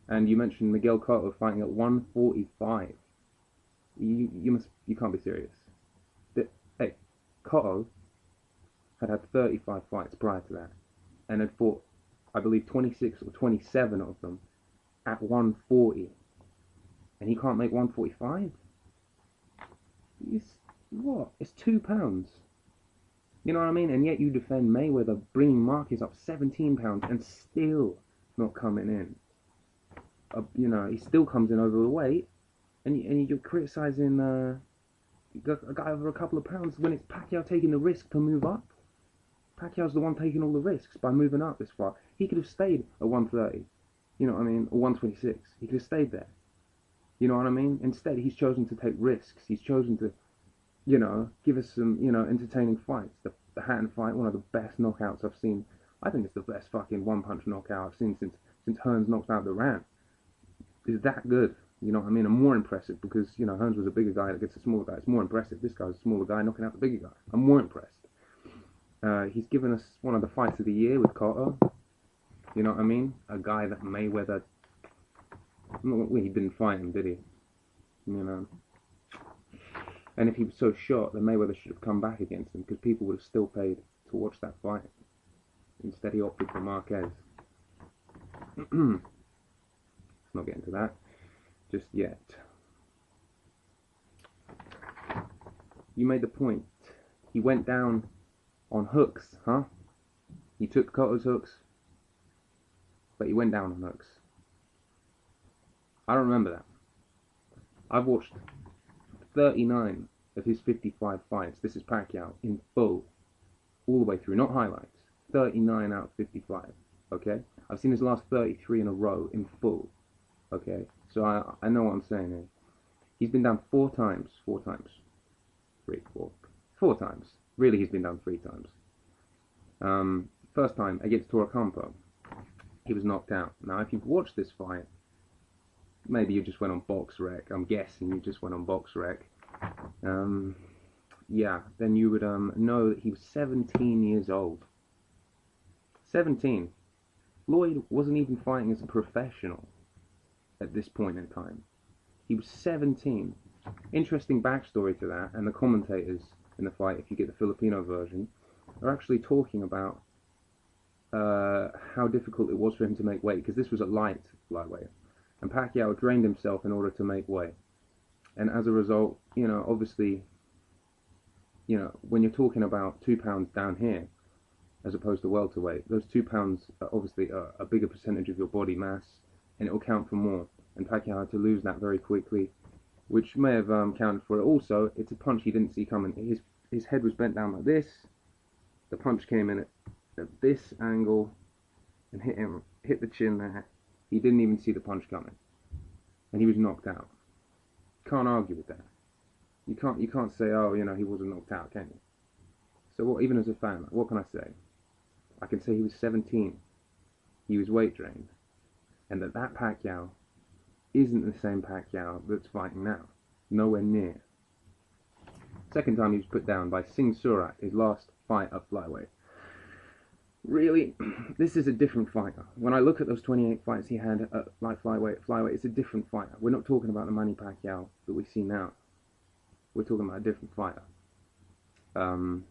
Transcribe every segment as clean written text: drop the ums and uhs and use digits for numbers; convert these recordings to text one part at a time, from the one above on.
And you mentioned Miguel Cotto fighting at 145. You can't be serious. Hey, Cotto had 35 fights prior to that, and had fought, I believe, 26 or 27 of them at 140, and he can't make 145. It's what? It's £2. You know what I mean? And yet you defend Mayweather, bringing Marquez up 17 pounds and still not coming in. He still comes in overweight, and you're criticizing a guy over a couple of pounds when it's Pacquiao taking the risk to move up. Pacquiao's the one taking all the risks by moving up this far. He could have stayed at 130, you know what I mean, or 126. He could have stayed there. You know what I mean? Instead, he's chosen to take risks. He's chosen to, give us some, entertaining fights. The Hatton fight, one of the best knockouts I've seen. I think it's the best fucking one-punch knockout I've seen since Hearns knocked out Duran. Is that good? You know what I mean? And more impressive because, Hearns was a bigger guy that gets a smaller guy. It's more impressive. This guy's a smaller guy knocking out the bigger guy. I'm more impressed. He's given us one of the fights of the year with Cotto. You know what I mean? A guy that Mayweather... He didn't fight him, did he? You know. And if he was so shot, then Mayweather should have come back against him because people would have still paid to watch that fight. Instead, he opted for Marquez. Let's not get into that just yet. You made the point. He went down on hooks, huh? He took Cotto's hooks, but he went down on hooks. I don't remember that. I've watched 39 of his 55 fights. This is Pacquiao in full, all the way through, not highlights. 39 out of 55. Okay, I've seen his last 33 in a row in full. Okay, so I know what I'm saying here. He's been down four times. Four times. Really, he's been down three times. First time against Toro Campo, he was knocked out. Now, if you've watched this fight, maybe you just went on BoxRec. I'm guessing you just went on BoxRec. Yeah, then you would know that he was 17 years old. 17. Floyd wasn't even fighting as a professional at this point in time. He was 17. Interesting backstory to that, and the commentators in the fight, if you get the Filipino version, are actually talking about how difficult it was for him to make weight, because this was a light flyweight, and Pacquiao drained himself in order to make weight. And as a result, obviously, when you're talking about 2 pounds down here, as opposed to welterweight, those 2 pounds are obviously a bigger percentage of your body mass, and it will count for more. And Pacquiao had to lose that very quickly, which may have counted for it. Also, it's a punch he didn't see coming. His head was bent down like this. The punch came in at this angle and hit the chin there. He didn't even see the punch coming, and he was knocked out. Can't argue with that. You can't say, oh, he wasn't knocked out, can you? So what? Even as a fan, what can I say? I can say he was 17. He was weight drained, and that Pacquiao isn't the same Pacquiao that's fighting now. Nowhere near. Second time he was put down by Singh Surat, his last fight at flyweight. Really, this is a different fighter. When I look at those 28 fights he had at light flyweight, it's a different fighter. We're not talking about the Manny Pacquiao that we see now. We're talking about a different fighter. And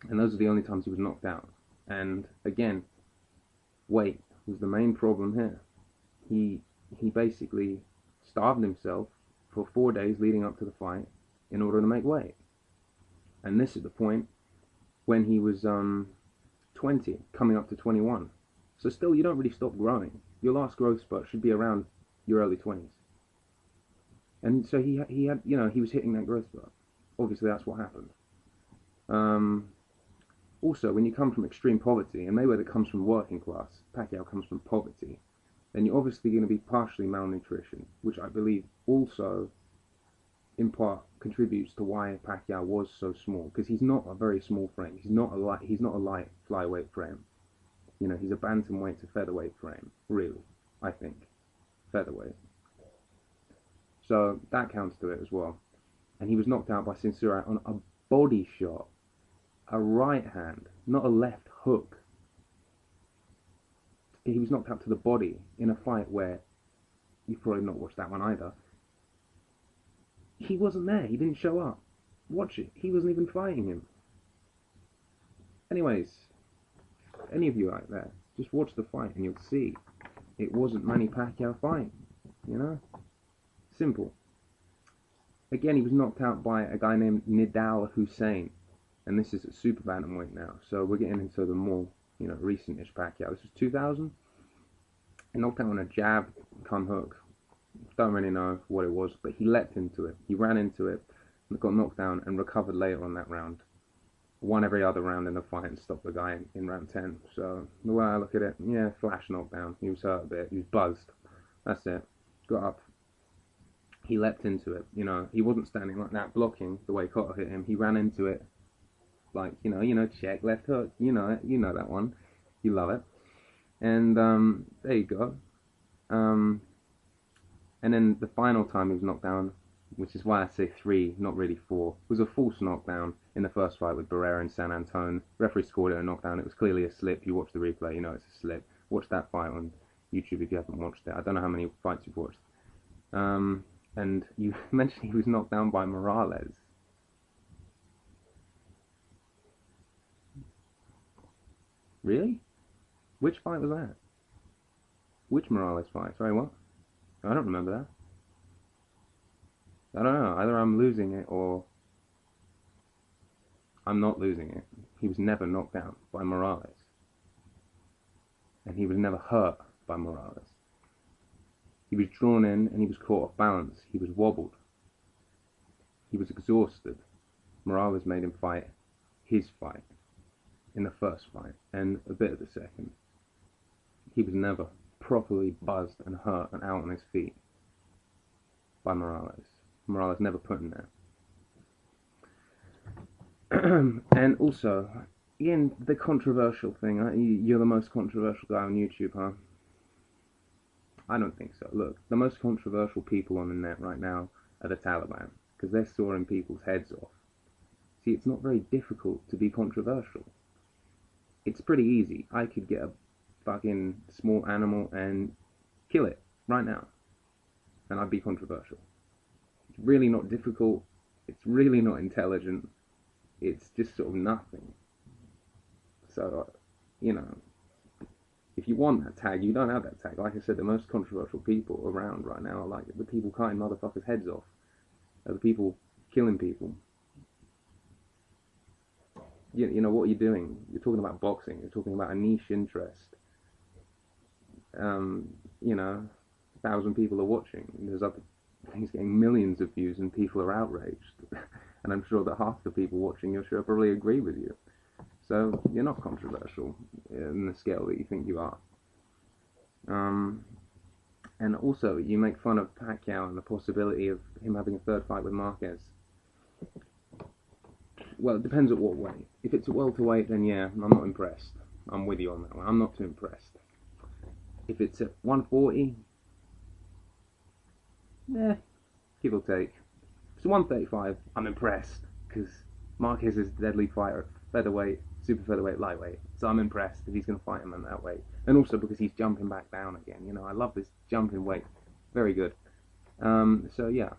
those are the only times he was knocked out. And again, weight was the main problem here. He basically starved himself for 4 days leading up to the fight in order to make weight. And this is the point when he was 20, coming up to 21. So still, you don't really stop growing. Your last growth spurt should be around your early 20s. And so he had, he was hitting that growth spurt. Obviously, that's what happened. Also, when you come from extreme poverty, and Mayweather comes from working class, Pacquiao comes from poverty, then you're obviously going to be partially malnutrition, which I believe also, in part, contributes to why Pacquiao was so small, because he's not a very small frame. He's not a light flyweight frame. He's a bantamweight to featherweight frame, really, I think, featherweight. So that counts to it as well. And he was knocked out by Singh Surat on a body shot, a right hand, not a left hook. He was knocked out to the body in a fight where You've probably not watched that one either. He wasn't there. He didn't show up. Watch it. He wasn't even fighting him. Anyways, any of you out there, just watch the fight and you'll see it wasn't Manny Pacquiao fighting. You know? Simple. Again, he was knocked out by a guy named Nidal Hussein. And this is at super bantamweight now. So we're getting into the more, recent-ish Pacquiao. This was 2000. He knocked out on a jab, come hook. Don't really know what it was, but he leapt into it. He ran into it, got knocked down, and recovered later on that round. Won every other round in the fight and stopped the guy in round 10. So the way I look at it, yeah, flash knockdown. He was hurt a bit. He was buzzed. That's it. Got up. He leapt into it. He wasn't standing like that blocking the way Cotto hit him. He ran into it like, check, left hook. You know it. You know that one. You love it. And there you go. And then the final time he was knocked down, which is why I say 3, not really 4, was a false knockdown in the first fight with Barrera in San Antonio. Referee scored it a knockdown. It was clearly a slip. You watch the replay, you know it's a slip. Watch that fight on YouTube if you haven't watched it. I don't know how many fights you've watched. And you mentioned he was knocked down by Morales. Really? Which fight was that? Which Morales fight? Sorry, what? I don't remember that. I don't know. Either I'm losing it or I'm not losing it. He was never knocked out by Morales. And he was never hurt by Morales. He was drawn in and he was caught off balance. He was wobbled. He was exhausted. Morales made him fight his fight in the first fight and a bit of the second. He was never properly buzzed and hurt and out on his feet by Morales. Morales never put him there. And also, again, the controversial thing. You're the most controversial guy on YouTube, huh? I don't think so. Look, the most controversial people on the net right now are the Taliban, because they're sawing people's heads off. See, it's not very difficult to be controversial. It's pretty easy. I could get a fucking small animal and kill it right now, and I'd be controversial. It's really not difficult. It's really not intelligent. It's just sort of nothing. So, if you want that tag, you don't have that tag. Like I said, the most controversial people around right now are like the people cutting motherfuckers' heads off, are the people killing people. What are you doing? You're talking about boxing. You're talking about a niche interest. 1,000 people are watching. There's other things getting millions of views and people are outraged. And I'm sure that half the people watching your show probably agree with you. So you're not controversial in the scale that you think you are. And also, you make fun of Pacquiao and the possibility of him having a third fight with Marquez. Well, it depends at what weight. If it's a welterweight, then yeah, I'm not impressed. I'm with you on that one. I'm not too impressed. If it's at 140, give or take. If it's 135, I'm impressed, because Marquez is a deadly fighter at featherweight, super featherweight, lightweight. So I'm impressed if he's going to fight him in that weight. And also because he's jumping back down again. I love this jumping weight. Very good. So yeah.